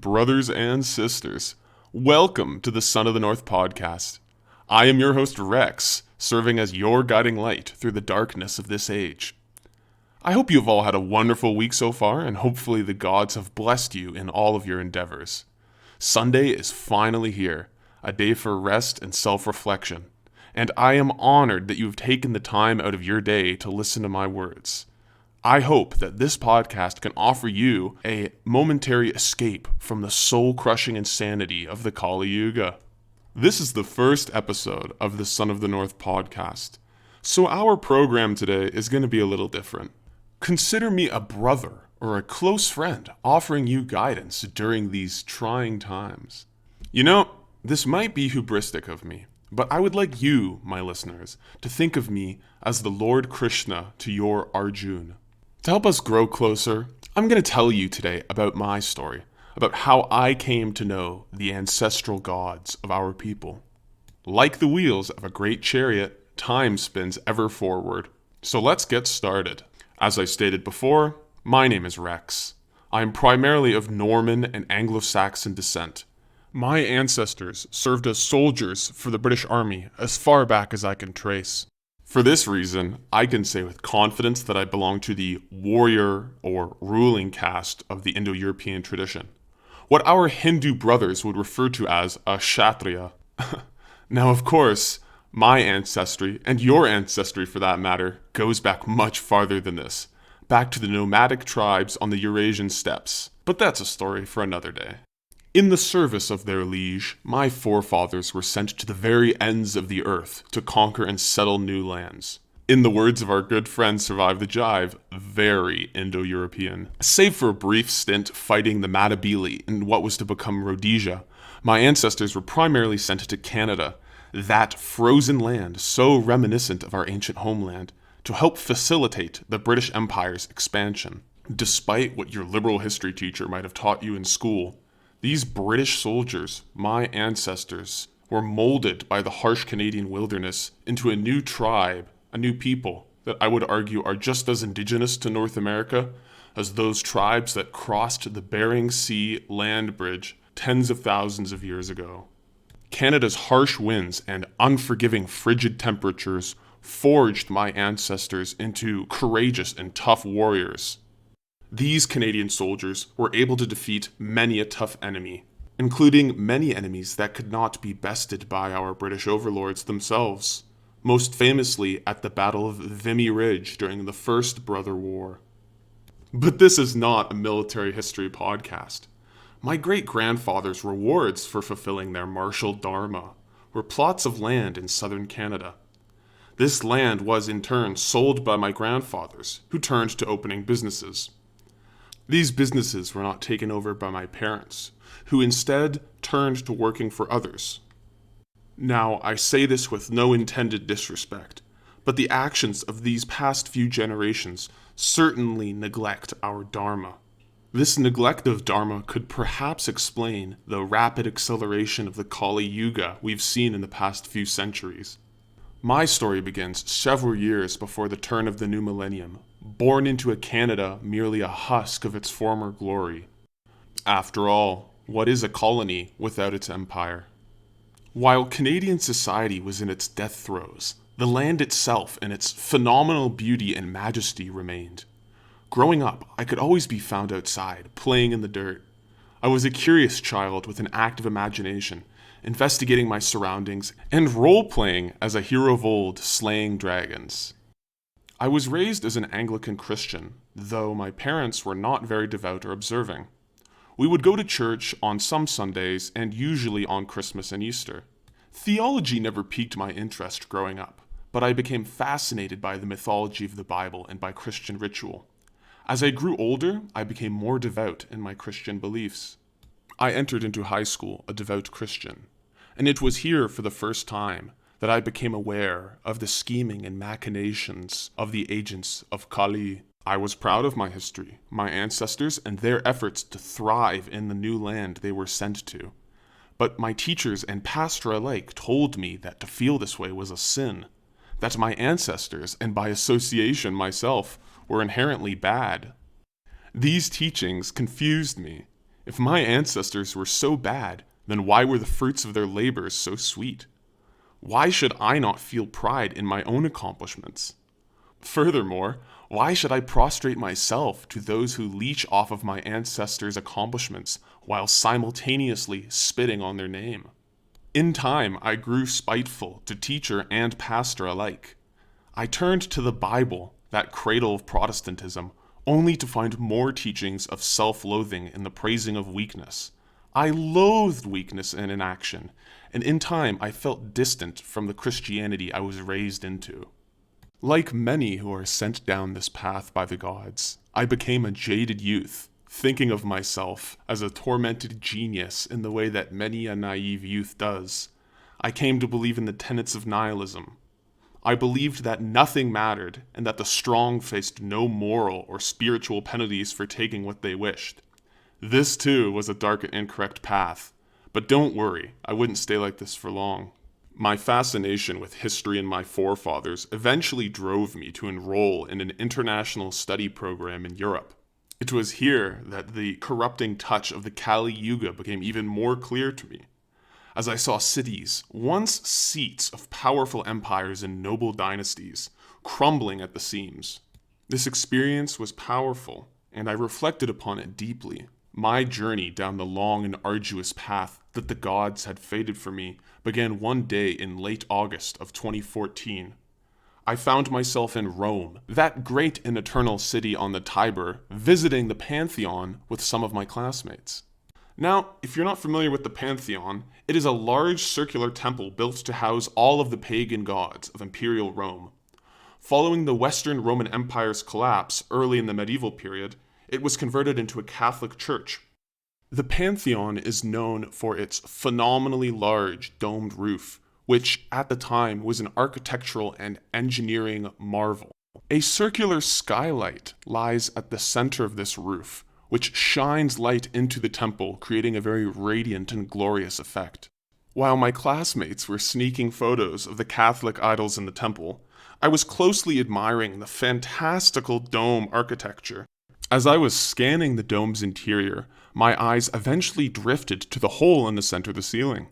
brothers and sisters. Welcome to the Son of the North podcast. I am your host Rex, serving as your guiding light through the darkness of this age. I hope you have all had a wonderful week so far, and hopefully the gods have blessed you in all of your endeavors. Sunday is finally here, a day for rest and self-reflection, and I am honored that you have taken the time out of your day to listen to my words. I hope that this podcast can offer you a momentary escape from the soul-crushing insanity of the Kali Yuga. This is the first episode of the Son of the North podcast, so our program today is going to be a little different. Consider me a brother or a close friend offering you guidance during these trying times. You know, this might be hubristic of me, but I would like you, my listeners, to think of me as the Lord Krishna to your Arjuna. To help us grow closer, I'm going to tell you today about my story, about how I came to know the ancestral gods of our people. Like the wheels of a great chariot, time spins ever forward. So let's get started. As I stated before, my name is Rex. I am primarily of Norman and Anglo-Saxon descent. My ancestors served as soldiers for the British Army as far back as I can trace. For this reason, I can say with confidence that I belong to the warrior or ruling caste of the Indo-European tradition, what our Hindu brothers would refer to as a Kshatriya. Now, of course, my ancestry, and your ancestry for that matter, goes back much farther than this, back to the nomadic tribes on the Eurasian steppes, but that's a story for another day. In the service of their liege, my forefathers were sent to the very ends of the earth to conquer and settle new lands. In the words of our good friend Survive the Jive, very Indo-European. Save for a brief stint fighting the Matabele in what was to become Rhodesia, my ancestors were primarily sent to Canada, that frozen land so reminiscent of our ancient homeland, to help facilitate the British Empire's expansion. Despite what your liberal history teacher might have taught you in school, these British soldiers, my ancestors, were molded by the harsh Canadian wilderness into a new tribe, a new people that I would argue are just as indigenous to North America as those tribes that crossed the Bering Sea land bridge tens of thousands of years ago. Canada's harsh winds and unforgiving frigid temperatures forged my ancestors into courageous and tough warriors. These Canadian soldiers were able to defeat many a tough enemy, including many enemies that could not be bested by our British overlords themselves, most famously at the Battle of Vimy Ridge during the First Brother War. But this is not a military history podcast. My great-grandfather's rewards for fulfilling their martial dharma were plots of land in southern Canada. This land was in turn sold by my grandfathers, who turned to opening businesses. These businesses were not taken over by my parents, who instead turned to working for others. Now, I say this with no intended disrespect, but the actions of these past few generations certainly neglect our Dharma. This neglect of Dharma could perhaps explain the rapid acceleration of the Kali Yuga we've seen in the past few centuries. My story begins several years before the turn of the new millennium, born into a Canada merely a husk of its former glory. After all, what is a colony without its empire? While Canadian society was in its death throes, the land itself and its phenomenal beauty and majesty remained. Growing up, I could always be found outside, playing in the dirt. I was a curious child with an active imagination, investigating my surroundings, and role-playing as a hero of old, slaying dragons. I was raised as an Anglican Christian, though my parents were not very devout or observing. We would go to church on some Sundays and usually on Christmas and Easter. Theology never piqued my interest growing up, but I became fascinated by the mythology of the Bible and by Christian ritual. As I grew older, I became more devout in my Christian beliefs. I entered into high school a devout Christian, and it was here for the first time that I became aware of the scheming and machinations of the agents of Kali. I was proud of my history, my ancestors, and their efforts to thrive in the new land they were sent to. But my teachers and pastor alike told me that to feel this way was a sin, that my ancestors, and by association myself, were inherently bad. These teachings confused me. If my ancestors were so bad, then why were the fruits of their labors so sweet? Why should I not feel pride in my own accomplishments? Furthermore, why should I prostrate myself to those who leech off of my ancestors' accomplishments while simultaneously spitting on their name? In time, I grew spiteful to teacher and pastor alike. I turned to the Bible, that cradle of Protestantism, only to find more teachings of self-loathing in the praising of weakness. I loathed weakness and inaction, and in time I felt distant from the Christianity I was raised into. Like many who are sent down this path by the gods, I became a jaded youth, thinking of myself as a tormented genius in the way that many a naive youth does. I came to believe in the tenets of nihilism. I believed that nothing mattered and that the strong faced no moral or spiritual penalties for taking what they wished. This too was a dark and incorrect path, but don't worry, I wouldn't stay like this for long. My fascination with history and my forefathers eventually drove me to enroll in an international study program in Europe. It was here that the corrupting touch of the Kali Yuga became even more clear to me, as I saw cities, once seats of powerful empires and noble dynasties, crumbling at the seams. This experience was powerful, and I reflected upon it deeply. My journey down the long and arduous path that the gods had fated for me began one day in late August of 2014. I found myself in Rome, that great and eternal city on the Tiber, visiting the Pantheon with some of my classmates. Now, if you're not familiar with the Pantheon, it is a large circular temple built to house all of the pagan gods of imperial Rome. Following the Western Roman Empire's collapse early in the medieval period, it was converted into a Catholic church. The Pantheon is known for its phenomenally large domed roof, which at the time was an architectural and engineering marvel. A circular skylight lies at the center of this roof, which shines light into the temple, creating a very radiant and glorious effect. While my classmates were sneaking photos of the Catholic idols in the temple, I was closely admiring the fantastical dome architecture. As I was scanning the dome's interior, my eyes eventually drifted to the hole in the center of the ceiling.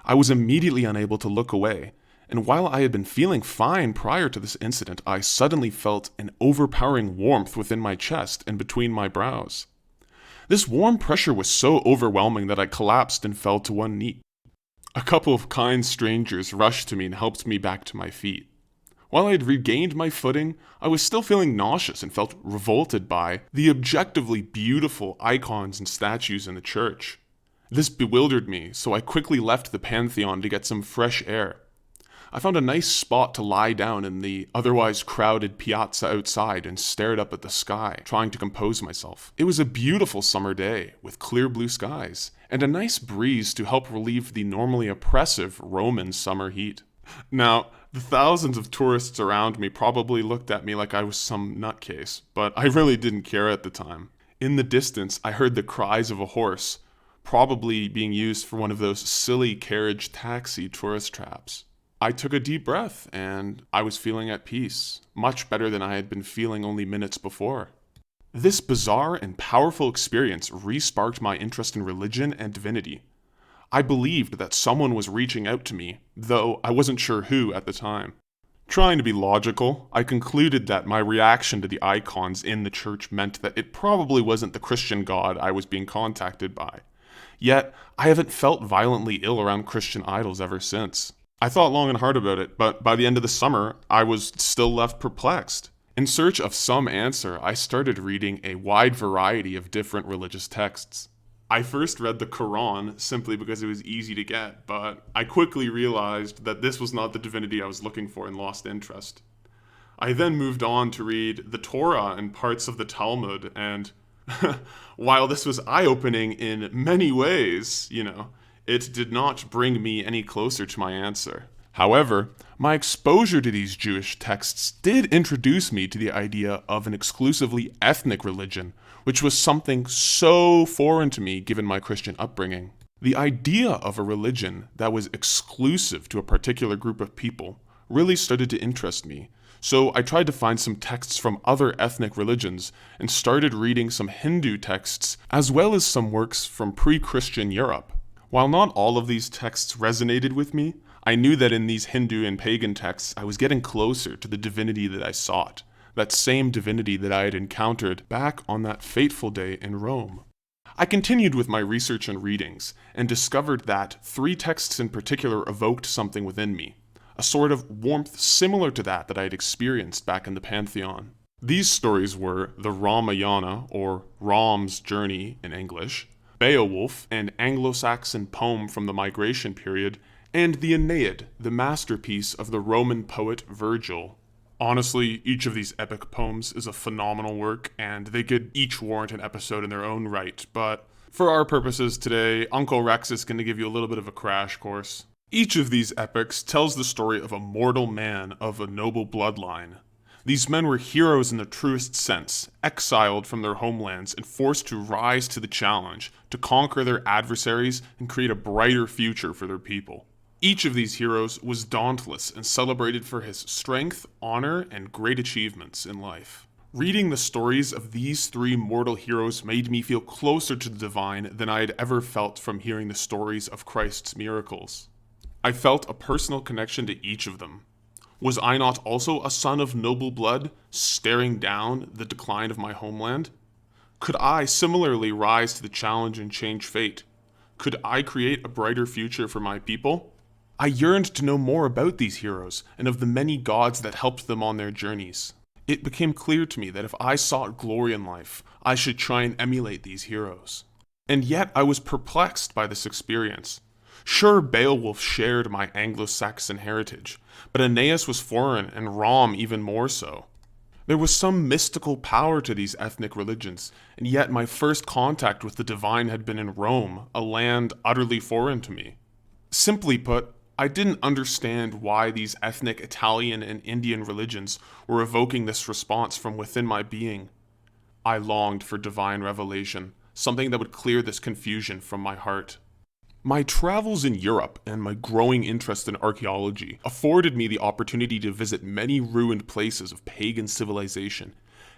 I was immediately unable to look away, and while I had been feeling fine prior to this incident, I suddenly felt an overpowering warmth within my chest and between my brows. This warm pressure was so overwhelming that I collapsed and fell to one knee. A couple of kind strangers rushed to me and helped me back to my feet. While I had regained my footing, I was still feeling nauseous and felt revolted by the objectively beautiful icons and statues in the church. This bewildered me, so I quickly left the Pantheon to get some fresh air. I found a nice spot to lie down in the otherwise crowded piazza outside and stared up at the sky, trying to compose myself. It was a beautiful summer day, with clear blue skies, and a nice breeze to help relieve the normally oppressive Roman summer heat. Now, the thousands of tourists around me probably looked at me like I was some nutcase, but I really didn't care at the time. In the distance, I heard the cries of a horse, probably being used for one of those silly carriage taxi tourist traps. I took a deep breath, and I was feeling at peace, much better than I had been feeling only minutes before. This bizarre and powerful experience re-sparked my interest in religion and divinity. I believed that someone was reaching out to me, though I wasn't sure who at the time. Trying to be logical, I concluded that my reaction to the icons in the church meant that it probably wasn't the Christian God I was being contacted by. Yet, I haven't felt violently ill around Christian idols ever since. I thought long and hard about it, but by the end of the summer, I was still left perplexed. In search of some answer, I started reading a wide variety of different religious texts. I first read the Quran simply because it was easy to get, but I quickly realized that this was not the divinity I was looking for and lost interest. I then moved on to read the Torah and parts of the Talmud, and while this was eye-opening in many ways, it did not bring me any closer to my answer. However, my exposure to these Jewish texts did introduce me to the idea of an exclusively ethnic religion, which was something so foreign to me given my Christian upbringing. The idea of a religion that was exclusive to a particular group of people really started to interest me, So I tried to find some texts from other ethnic religions and started reading some Hindu texts as well as some works from pre-Christian Europe. While not all of these texts resonated with me, I knew that in these Hindu and pagan texts I was getting closer to the divinity that I sought, that same divinity that I had encountered back on that fateful day in Rome. I continued with my research and readings, and discovered that 3 texts in particular evoked something within me, a sort of warmth similar to that I had experienced back in the Pantheon. These stories were the Ramayana, or Ram's Journey in English, Beowulf, an Anglo-Saxon poem from the Migration period, and the Aeneid, the masterpiece of the Roman poet Virgil. Honestly, each of these epic poems is a phenomenal work, and they could each warrant an episode in their own right, but for our purposes today, Uncle Rex is going to give you a little bit of a crash course. Each of these epics tells the story of a mortal man of a noble bloodline. These men were heroes in the truest sense, exiled from their homelands and forced to rise to the challenge, to conquer their adversaries and create a brighter future for their people. Each of these heroes was dauntless and celebrated for his strength, honor, and great achievements in life. Reading the stories of these 3 mortal heroes made me feel closer to the divine than I had ever felt from hearing the stories of Christ's miracles. I felt a personal connection to each of them. Was I not also a son of noble blood, staring down the decline of my homeland? Could I similarly rise to the challenge and change fate? Could I create a brighter future for my people? I yearned to know more about these heroes and of the many gods that helped them on their journeys. It became clear to me that if I sought glory in life, I should try and emulate these heroes. And yet I was perplexed by this experience. Sure, Beowulf shared my Anglo-Saxon heritage, but Aeneas was foreign and Ram even more so. There was some mystical power to these ethnic religions, and yet my first contact with the divine had been in Rome, a land utterly foreign to me. Simply put, I didn't understand why these ethnic Italian and Indian religions were evoking this response from within my being. I longed for divine revelation, something that would clear this confusion from my heart. My travels in Europe and my growing interest in archaeology afforded me the opportunity to visit many ruined places of pagan civilization.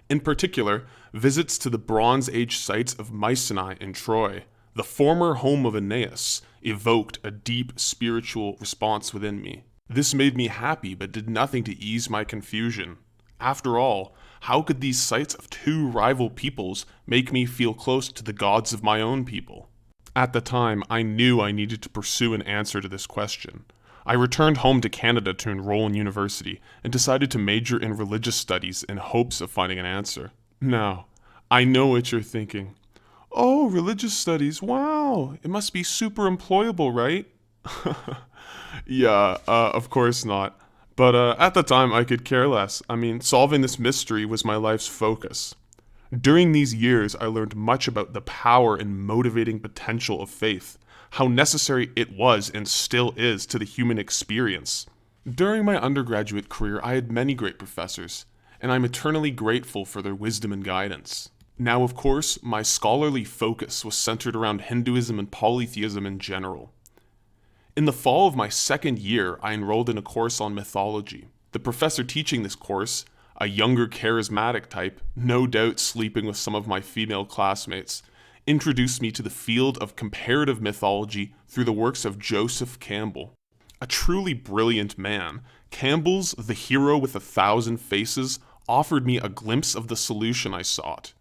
In particular, visits to the Bronze Age sites of Mycenae in Troy, the former home of Aeneas, evoked a deep spiritual response within me. This made me happy but did nothing to ease my confusion. After all, how could these sites of 2 rival peoples make me feel close to the gods of my own people? At the time, I knew I needed to pursue an answer to this question. I returned home to Canada to enroll in university and decided to major in religious studies in hopes of finding an answer. Now, I know what you're thinking. Oh, religious studies, wow, it must be super employable, right? Yeah, of course not. But at the time, I could care less. I mean, solving this mystery was my life's focus. During these years, I learned much about the power and motivating potential of faith, how necessary it was and still is to the human experience. During my undergraduate career, I had many great professors, and I'm eternally grateful for their wisdom and guidance. Now, of course, my scholarly focus was centered around Hinduism and polytheism in general. In the fall of my 2nd year, I enrolled in a course on mythology. The professor teaching this course, a younger charismatic type, no doubt sleeping with some of my female classmates, introduced me to the field of comparative mythology through the works of Joseph Campbell. A truly brilliant man, Campbell's The Hero with 1,000 Faces offered me a glimpse of the solution I sought.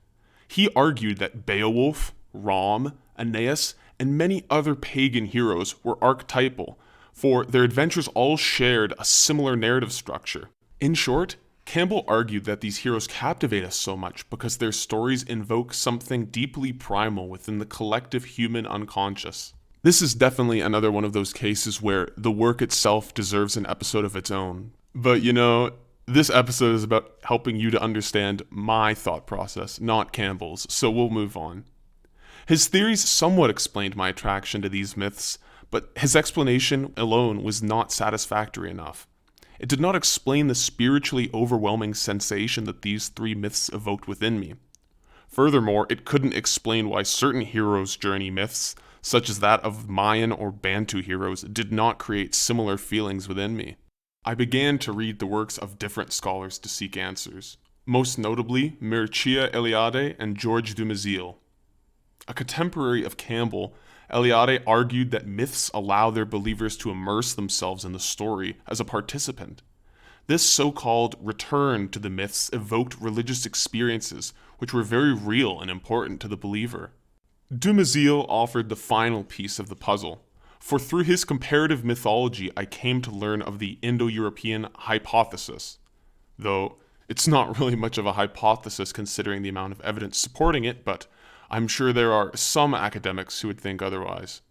He argued that Beowulf, Ram, Aeneas, and many other pagan heroes were archetypal, for their adventures all shared a similar narrative structure. In short, Campbell argued that these heroes captivate us so much because their stories invoke something deeply primal within the collective human unconscious. This is definitely another one of those cases where the work itself deserves an episode of its own. But this episode is about helping you to understand my thought process, not Campbell's, so we'll move on. His theories somewhat explained my attraction to these myths, but his explanation alone was not satisfactory enough. It did not explain the spiritually overwhelming sensation that these 3 myths evoked within me. Furthermore, it couldn't explain why certain heroes' journey myths, such as that of Mayan or Bantu heroes, did not create similar feelings within me. I began to read the works of different scholars to seek answers, most notably Mircea Eliade and George Dumézil. A contemporary of Campbell, Eliade argued that myths allow their believers to immerse themselves in the story as a participant. This so-called return to the myths evoked religious experiences which were very real and important to the believer. Dumézil offered the final piece of the puzzle, for through his comparative mythology I came to learn of the Indo-European hypothesis, though it's not really much of a hypothesis considering the amount of evidence supporting it, but I'm sure there are some academics who would think otherwise.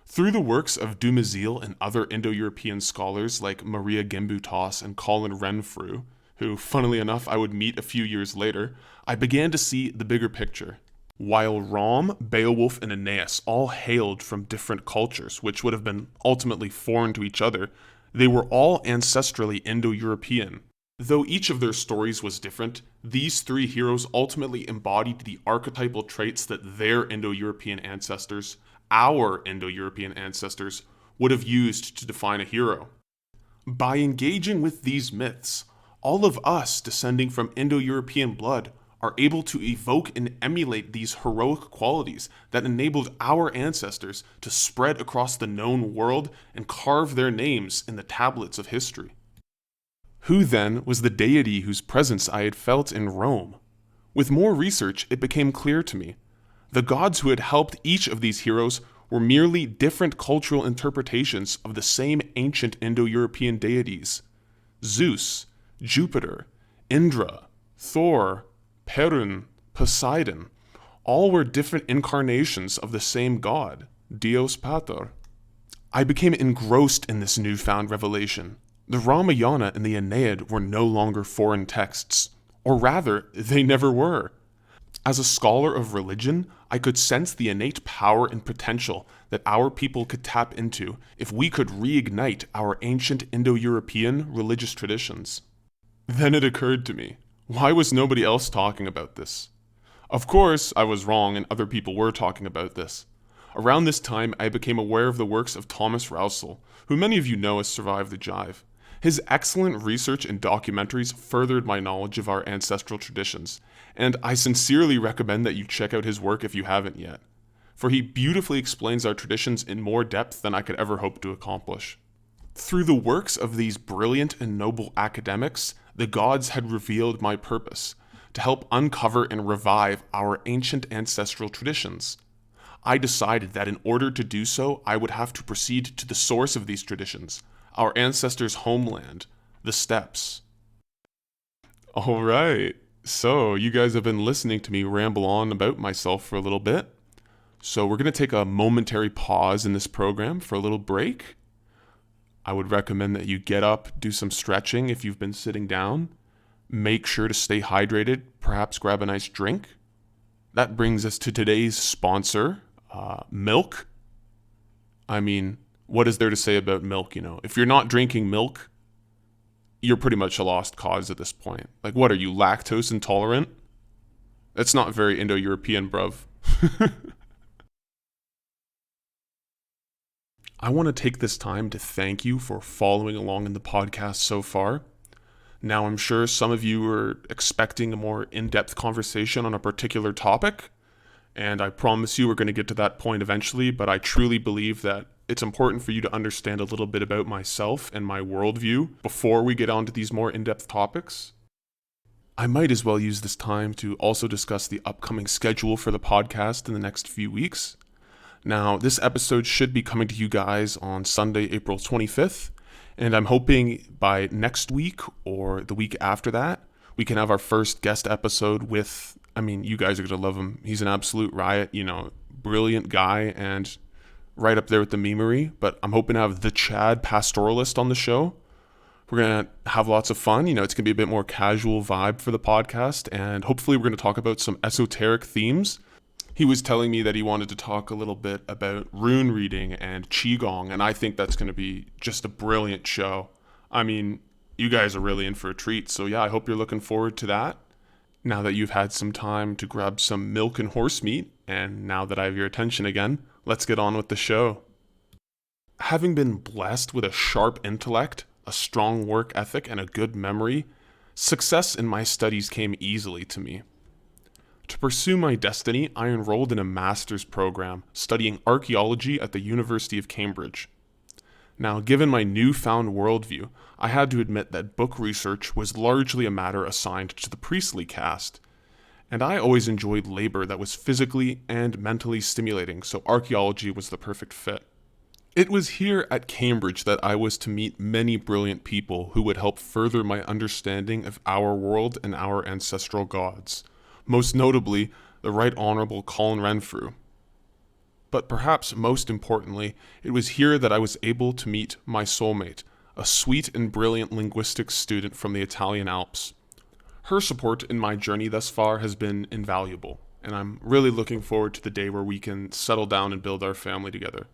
Through the works of Dumézil and other Indo-European scholars like Maria Gimbutas and Colin Renfrew, who, funnily enough, I would meet a few years later, I began to see the bigger picture. While Rom, Beowulf, and Aeneas all hailed from different cultures, which would have been ultimately foreign to each other, they were all ancestrally Indo-European. Though each of their stories was different, these three heroes ultimately embodied the archetypal traits that their Indo-European ancestors, our Indo-European ancestors, would have used to define a hero. By engaging with these myths, all of us descending from Indo-European blood are able to evoke and emulate these heroic qualities that enabled our ancestors to spread across the known world and carve their names in the tablets of history. Who then was the deity whose presence I had felt in Rome? With more research, it became clear to me. The gods who had helped each of these heroes were merely different cultural interpretations of the same ancient Indo-European deities. Zeus, Jupiter, Indra, Thor, Perun, Poseidon, all were different incarnations of the same god, Dios Pater. I became engrossed in this newfound revelation. The Ramayana and the Aeneid were no longer foreign texts, or rather, they never were. As a scholar of religion, I could sense the innate power and potential that our people could tap into if we could reignite our ancient Indo-European religious traditions. Then it occurred to me, why was nobody else talking about this? Of course, I was wrong and other people were talking about this. Around this time, I became aware of the works of Thomas Rousel, who many of you know has survived the jive. His excellent research and documentaries furthered my knowledge of our ancestral traditions, and I sincerely recommend that you check out his work if you haven't yet, for he beautifully explains our traditions in more depth than I could ever hope to accomplish. Through the works of these brilliant and noble academics, the gods had revealed my purpose, to help uncover and revive our ancient ancestral traditions. I decided that in order to do so, I would have to proceed to the source of these traditions, our ancestors' homeland, the steppes. Alright, so you guys have been listening to me ramble on about myself for a little bit. So we're going to take a momentary pause in this program for a little break. I would recommend that you get up, do some stretching if you've been sitting down. Make sure to stay hydrated, perhaps grab a nice drink. That brings us to today's sponsor, milk. I mean, what is there to say about milk, If you're not drinking milk, you're pretty much a lost cause at this point. Like, what are you, lactose intolerant? That's not very Indo-European, bruv. I want to take this time to thank you for following along in the podcast so far. Now, I'm sure some of you are expecting a more in-depth conversation on a particular topic, and I promise you we're going to get to that point eventually, but I truly believe that it's important for you to understand a little bit about myself and my worldview before we get on to these more in-depth topics. I might as well use this time to also discuss the upcoming schedule for the podcast in the next few weeks. Now, this episode should be coming to you guys on Sunday, April 25th, and I'm hoping by next week or the week after that, we can have our first guest episode with, you guys are going to love him. He's an absolute riot, brilliant guy and right up there with the memery, but I'm hoping to have the Chad Pastoralist on the show. We're going to have lots of fun. It's going to be a bit more casual vibe for the podcast, and hopefully we're going to talk about some esoteric themes. He was telling me that he wanted to talk a little bit about rune reading and qigong, and I think that's going to be just a brilliant show. You guys are really in for a treat, so yeah, I hope you're looking forward to that. Now that you've had some time to grab some milk and horse meat, and now that I have your attention again, let's get on with the show. Having been blessed with a sharp intellect, a strong work ethic, and a good memory, success in my studies came easily to me. To pursue my destiny, I enrolled in a master's program studying archaeology at the University of Cambridge. Now, given my newfound worldview, I had to admit that book research was largely a matter assigned to the priestly caste, and I always enjoyed labor that was physically and mentally stimulating, so archaeology was the perfect fit. It was here at Cambridge that I was to meet many brilliant people who would help further my understanding of our world and our ancestral gods, most notably the Right Honorable Colin Renfrew. But perhaps most importantly, it was here that I was able to meet my soulmate, a sweet and brilliant linguistics student from the Italian Alps. Her support in my journey thus far has been invaluable, and I'm really looking forward to the day where we can settle down and build our family together.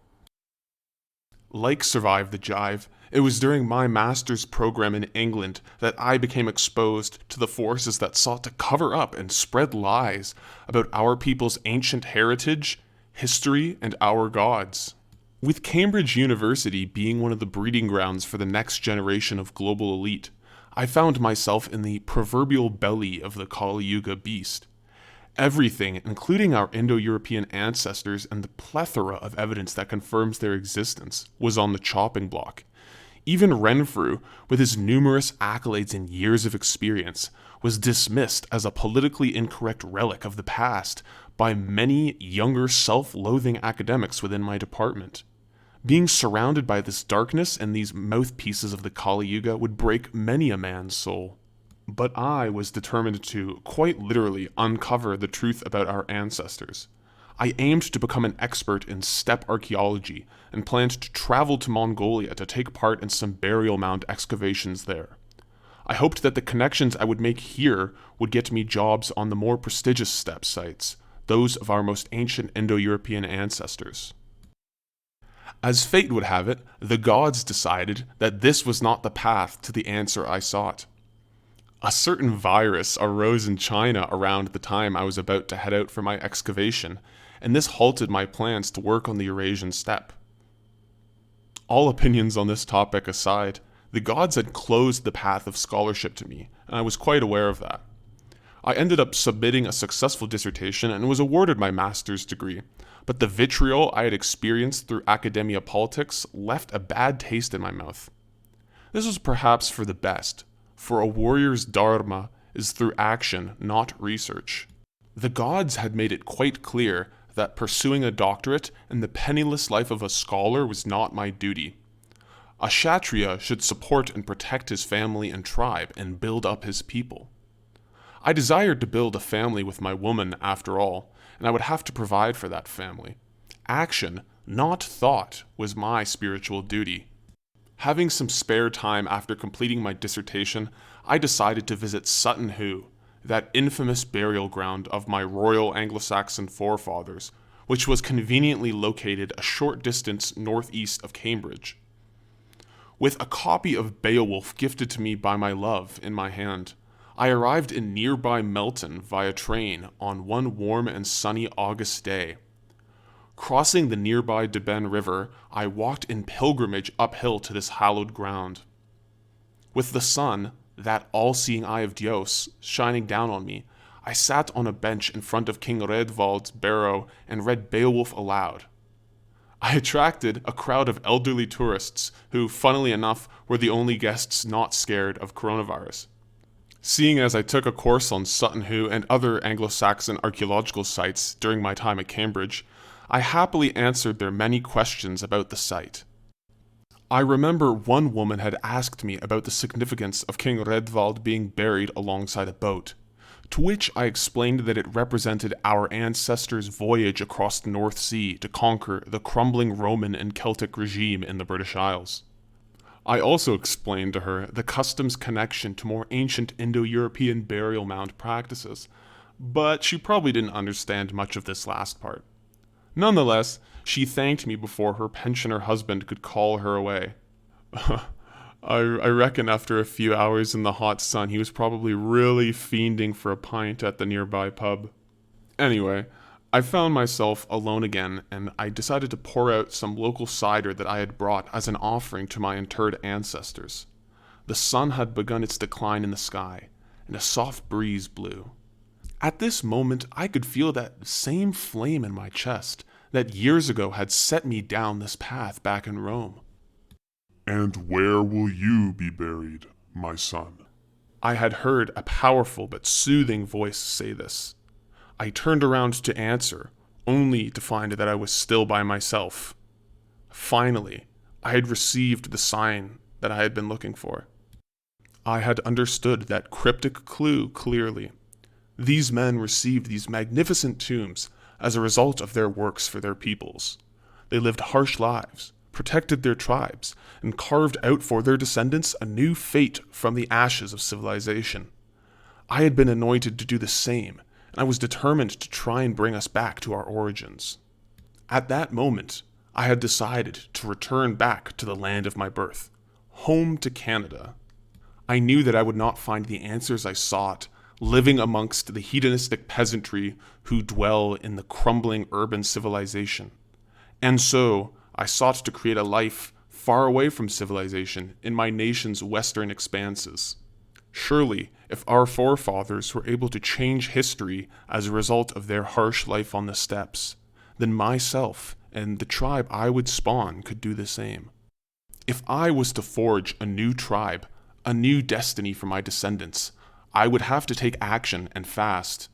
Like Survive the Jive, it was during my master's program in England that I became exposed to the forces that sought to cover up and spread lies about our people's ancient heritage, history, and our gods. With Cambridge University being one of the breeding grounds for the next generation of global elite, I found myself in the proverbial belly of the Kali Yuga beast. Everything, including our Indo-European ancestors and the plethora of evidence that confirms their existence, was on the chopping block. Even Renfrew, with his numerous accolades and years of experience, was dismissed as a politically incorrect relic of the past by many younger, self-loathing academics within my department. Being surrounded by this darkness and these mouthpieces of the Kali Yuga would break many a man's soul. But I was determined to, quite literally, uncover the truth about our ancestors. I aimed to become an expert in steppe archaeology and planned to travel to Mongolia to take part in some burial mound excavations there. I hoped that the connections I would make here would get me jobs on the more prestigious steppe sites, those of our most ancient Indo-European ancestors. As fate would have it, the gods decided that this was not the path to the answer I sought. A certain virus arose in China around the time I was about to head out for my excavation, and this halted my plans to work on the Eurasian steppe. All opinions on this topic aside, the gods had closed the path of scholarship to me, and I was quite aware of that. I ended up submitting a successful dissertation and was awarded my master's degree, but the vitriol I had experienced through academia politics left a bad taste in my mouth. This was perhaps for the best, for a warrior's dharma is through action, not research. The gods had made it quite clear that pursuing a doctorate and the penniless life of a scholar was not my duty. A Kshatriya should support and protect his family and tribe and build up his people. I desired to build a family with my woman, after all, and I would have to provide for that family. Action, not thought, was my spiritual duty. Having some spare time after completing my dissertation, I decided to visit Sutton Hoo, that infamous burial ground of my royal Anglo-Saxon forefathers, which was conveniently located a short distance northeast of Cambridge. With a copy of Beowulf gifted to me by my love in my hand, I arrived in nearby Melton via train on one warm and sunny August day. Crossing the nearby Deben River, I walked in pilgrimage uphill to this hallowed ground. With the sun, that all-seeing eye of Dios, shining down on me, I sat on a bench in front of King Redvald's barrow and read Beowulf aloud. I attracted a crowd of elderly tourists who, funnily enough, were the only guests not scared of coronavirus. Seeing as I took a course on Sutton Hoo and other Anglo-Saxon archaeological sites during my time at Cambridge, I happily answered their many questions about the site. I remember one woman had asked me about the significance of King Redvald being buried alongside a boat, to which I explained that it represented our ancestors' voyage across the North Sea to conquer the crumbling Roman and Celtic regime in the British Isles. I also explained to her the custom's connection to more ancient Indo-European burial mound practices, but she probably didn't understand much of this last part. Nonetheless, she thanked me before her pensioner husband could call her away. I reckon after a few hours in the hot sun, he was probably really fiending for a pint at the nearby pub. Anyway, I found myself alone again, and I decided to pour out some local cider that I had brought as an offering to my interred ancestors. The sun had begun its decline in the sky, and a soft breeze blew. At this moment, I could feel that same flame in my chest that years ago had set me down this path back in Rome. "And where will you be buried, my son?" I had heard a powerful but soothing voice say this. I turned around to answer, only to find that I was still by myself. Finally, I had received the sign that I had been looking for. I had understood that cryptic clue clearly. These men received these magnificent tombs as a result of their works for their peoples. They lived harsh lives, protected their tribes, and carved out for their descendants a new fate from the ashes of civilization. I had been anointed to do the same, and I was determined to try and bring us back to our origins. At that moment, I had decided to return back to the land of my birth, home to Canada. I knew that I would not find the answers I sought living amongst the hedonistic peasantry who dwell in the crumbling urban civilization. And so, I sought to create a life far away from civilization in my nation's western expanses. Surely, if our forefathers were able to change history as a result of their harsh life on the steppes, then myself and the tribe I would spawn could do the same. If I was to forge a new tribe, a new destiny for my descendants, I would have to take action and fast.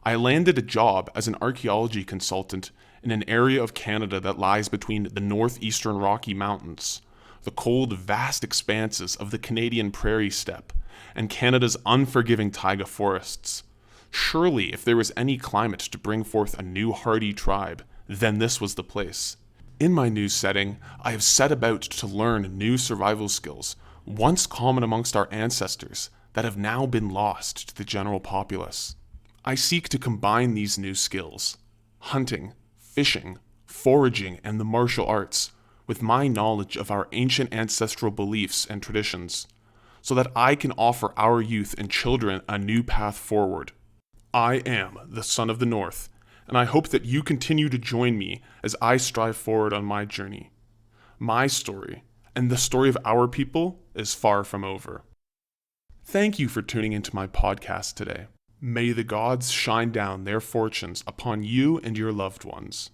I landed a job as an archaeology consultant in an area of Canada that lies between the northeastern Rocky Mountains, the cold, vast expanses of the Canadian prairie steppe, and Canada's unforgiving taiga forests. Surely, if there was any climate to bring forth a new hardy tribe, then this was the place. In my new setting, I have set about to learn new survival skills, once common amongst our ancestors, that have now been lost to the general populace. I seek to combine these new skills, hunting, fishing, foraging, and the martial arts, with my knowledge of our ancient ancestral beliefs and traditions, so that I can offer our youth and children a new path forward. I am the Son of the North, and I hope that you continue to join me as I strive forward on my journey. My story, and the story of our people, is far from over. Thank you for tuning into my podcast today. May the gods shine down their fortunes upon you and your loved ones.